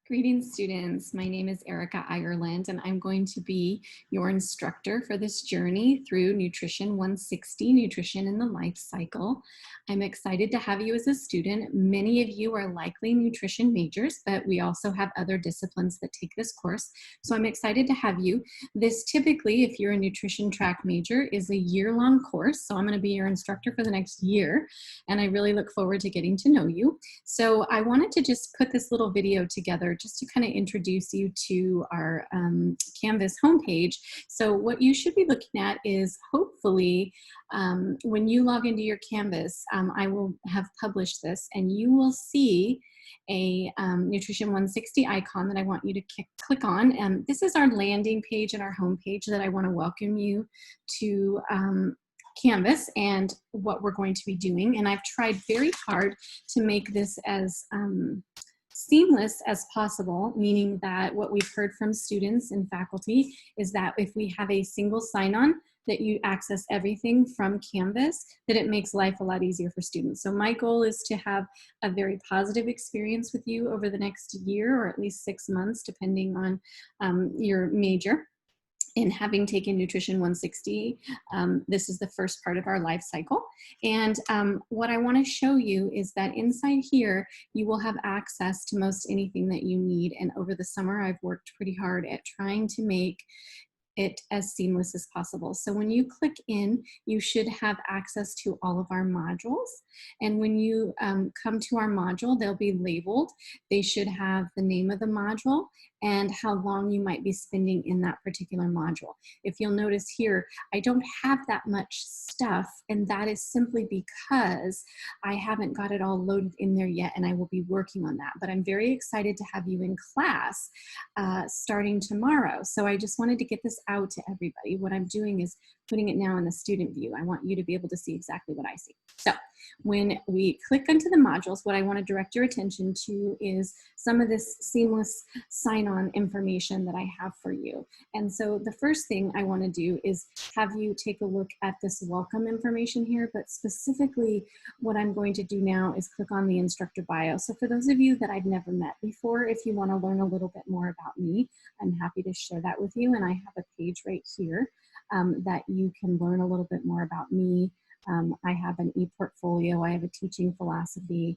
Greetings, students. My name is Erica Ireland, and I'm going to be your instructor for this journey through Nutrition 160, Nutrition in the Life Cycle. I'm excited to have you as a student. Many of you are likely nutrition majors, but we also have other disciplines that take this course. So I'm excited to have you. This typically, if you're a nutrition track major, is a year-long course. So I'm going to be your instructor for the next year, and I really look forward to getting to know you. So I wanted to just put this little video together just to kind of introduce you to our Canvas homepage. So what you should be looking at is hopefully when you log into your Canvas, I will have published this and you will see a Nutrition 160 icon that I want you to click on. This is our landing page and our homepage that I want to welcome you to Canvas and what we're going to be doing. And I've tried very hard to make this as seamless as possible, meaning that what we've heard from students and faculty is that if we have a single sign-on, that you access everything from Canvas, that it makes life a lot easier for students. So my goal is to have a very positive experience with you over the next year, or at least 6 months, depending on your major. In having taken Nutrition 160, this is the first part of our life cycle. And what I want to show you is that inside here, you will have access to most anything that you need. And over the summer, I've worked pretty hard at trying to make it as seamless as possible. So when you click in, you should have access to all of our modules. And when you come to our module, they'll be labeled. They should have the name of the module and how long you might be spending in that particular module. If you'll notice here, I don't have that much stuff, and that is simply because I haven't got it all loaded in there yet, and I will be working on that. But I'm very excited to have you in class starting tomorrow. So I just wanted to get this out to everybody. What I'm doing is putting it now in the student view. I want you to be able to see exactly what I see. So when we click into the modules, what I want to direct your attention to is some of this seamless sign-on information that I have for you. And so the first thing I want to do is have you take a look at this welcome information here, but specifically what I'm going to do now is click on the Instructor Bio. So for those of you that I've never met before, if you want to learn a little bit more about me, I'm happy to share that with you. And I have a page right here that you can learn a little bit more about me. I have an e-portfolio, I have a teaching philosophy.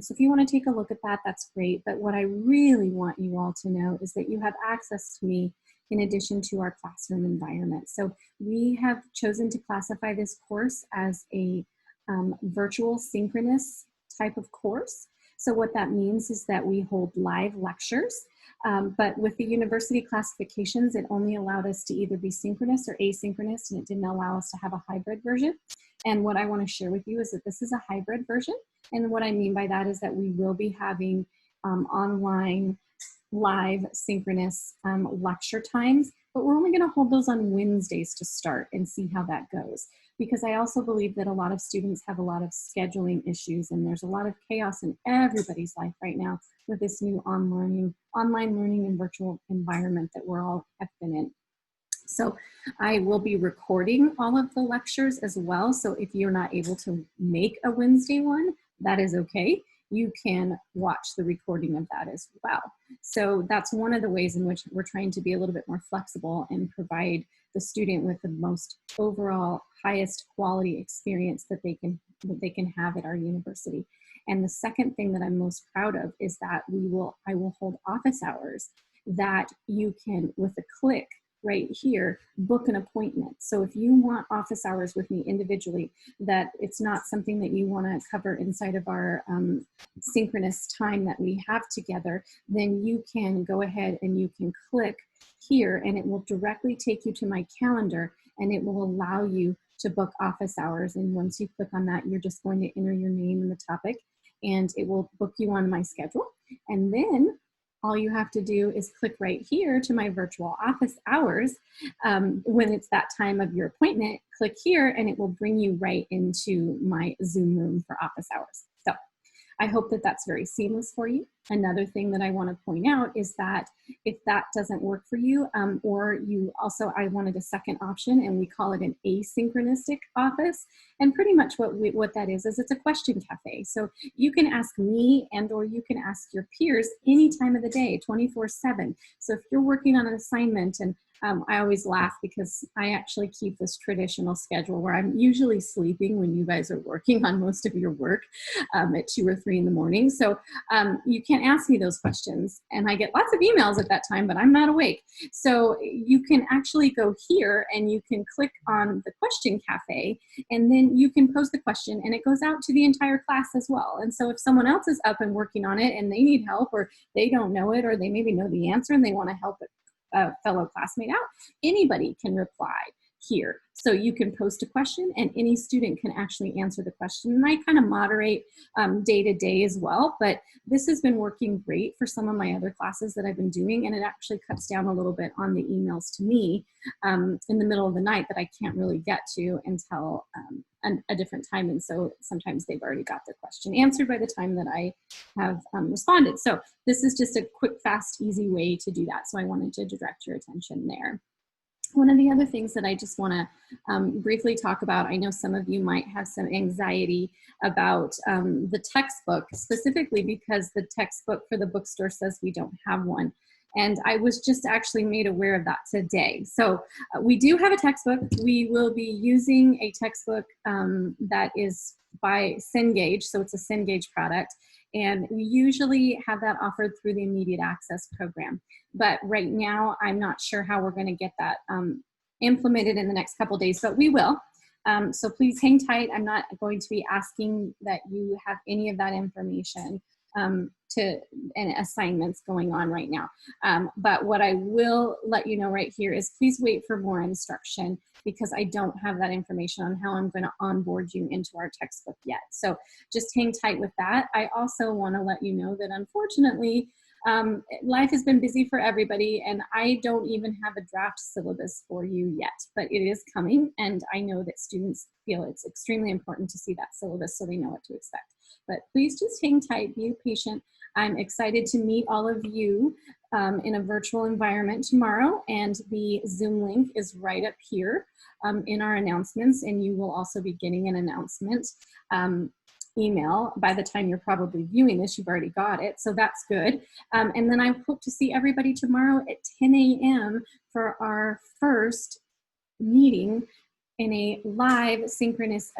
So if you want to take a look at that, that's great. But what I really want you all to know is that you have access to me in addition to our classroom environment. So we have chosen to classify this course as a virtual synchronous type of course. So what that means is that we hold live lectures, but with the university classifications, it only allowed us to either be synchronous or asynchronous, and it didn't allow us to have a hybrid version. And what I want to share with you is that this is a hybrid version. And what I mean by that is that we will be having online, live, synchronous lecture times, but we're only going to hold those on Wednesdays to start and see how that goes. Because I also believe that a lot of students have a lot of scheduling issues, and there's a lot of chaos in everybody's life right now with this new online learning and virtual environment that we're all have been in. So I will be recording all of the lectures as well. So if you're not able to make a Wednesday one, that is okay. You can watch the recording of that as well. So that's one of the ways in which we're trying to be a little bit more flexible and provide the student with the most overall highest quality experience that they can have at our university. And the second thing that I'm most proud of is that I will hold office hours that you can, with a click right here, book an appointment. So if you want office hours with me individually, that it's not something that you want to cover inside of our synchronous time that we have together, then you can go ahead and you can click here and it will directly take you to my calendar, and it will allow you to book office hours. And once you click on that, you're just going to enter your name and the topic, and it will book you on my schedule. And then all you have to do is click right here to my virtual office hours. When it's that time of your appointment, click here and it will bring you right into my Zoom room for office hours. So I hope that that's very seamless for you. Another thing that I want to point out is that if that doesn't work for you, or you also, I wanted a second option, and we call it an asynchronistic office. And pretty much what that is it's a question cafe. So you can ask me and or you can ask your peers any time of the day, 24/7. So if you're working on an assignment, and I always laugh because I actually keep this traditional schedule where I'm usually sleeping when you guys are working on most of your work at 2 or 3 in the morning. So you can't ask me those questions. And I get lots of emails at that time, but I'm not awake. So you can actually go here and you can click on the question cafe, and then you can pose the question and it goes out to the entire class as well. And so if someone else is up and working on it and they need help, or they don't know it, or they maybe know the answer and they want to help a fellow classmate out, anybody can reply here. So you can post a question and any student can actually answer the question. And I kind of moderate day to day as well, but this has been working great for some of my other classes that I've been doing, and it actually cuts down a little bit on the emails to me in the middle of the night that I can't really get to until a different time. And so sometimes they've already got their question answered by the time that I have responded. So this is just a quick, fast, easy way to do that. So I wanted to direct your attention there. One of the other things that I just want to briefly talk about, I know some of you might have some anxiety about the textbook, specifically because the textbook for the bookstore says we don't have one. And I was just actually made aware of that today. So we do have a textbook. We will be using a textbook that is by Cengage, so it's a Cengage product. And we usually have that offered through the Immediate Access Program. But right now, I'm not sure how we're going to get that implemented in the next couple days, but we will. So please hang tight. I'm not going to be asking that you have any of that information and assignments going on right now. But what I will let you know right here is please wait for more instruction, because I don't have that information on how I'm going to onboard you into our textbook yet. So just hang tight with that. I also want to let you know that unfortunately, life has been busy for everybody, and I don't even have a draft syllabus for you yet, but it is coming, and I know that students feel it's extremely important to see that syllabus so they know what to expect. But please just hang tight, be patient. I'm excited to meet all of you in a virtual environment tomorrow, and the Zoom link is right up here in our announcements, and you will also be getting an announcement email. By the time you're probably viewing this, you've already got it, so that's good. And then I hope to see everybody tomorrow at 10 a.m. for our first meeting in a live synchronous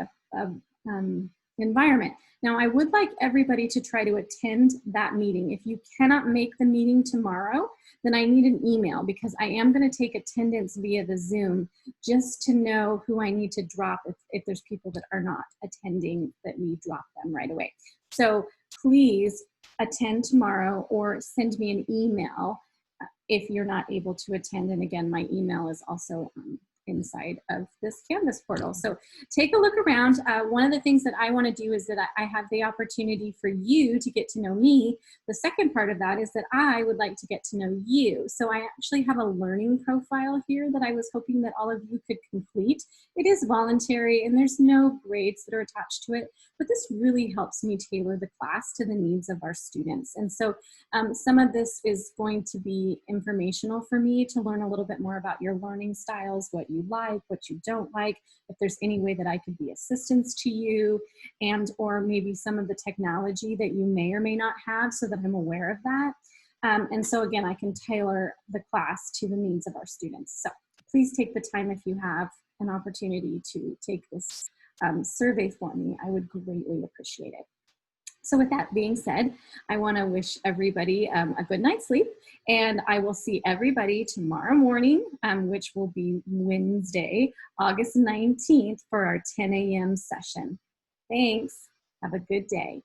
environment. Now, I would like everybody to try to attend that meeting. If you cannot make the meeting tomorrow, then I need an email, because I am going to take attendance via the Zoom just to know who I need to drop if there's people that are not attending, that we drop them right away. So please attend tomorrow or send me an email if you're not able to attend. And again, my email is also inside of this Canvas portal. So take a look around. One of the things that I want to do is that I have the opportunity for you to get to know me. The second part of that is that I would like to get to know you. So I actually have a learning profile here that I was hoping that all of you could complete. It is voluntary and there's no grades that are attached to it, but this really helps me tailor the class to the needs of our students. And so some of this is going to be informational for me to learn a little bit more about your learning styles, what you like, what you don't like, if there's any way that I could be assistance to you, and or maybe some of the technology that you may or may not have, so that I'm aware of that. And so again, I can tailor the class to the needs of our students. So please take the time, if you have an opportunity, to take this survey for me. I would greatly appreciate it. So with that being said, I want to wish everybody a good night's sleep, and I will see everybody tomorrow morning, which will be Wednesday, August 19th, for our 10 a.m. session. Thanks. Have a good day.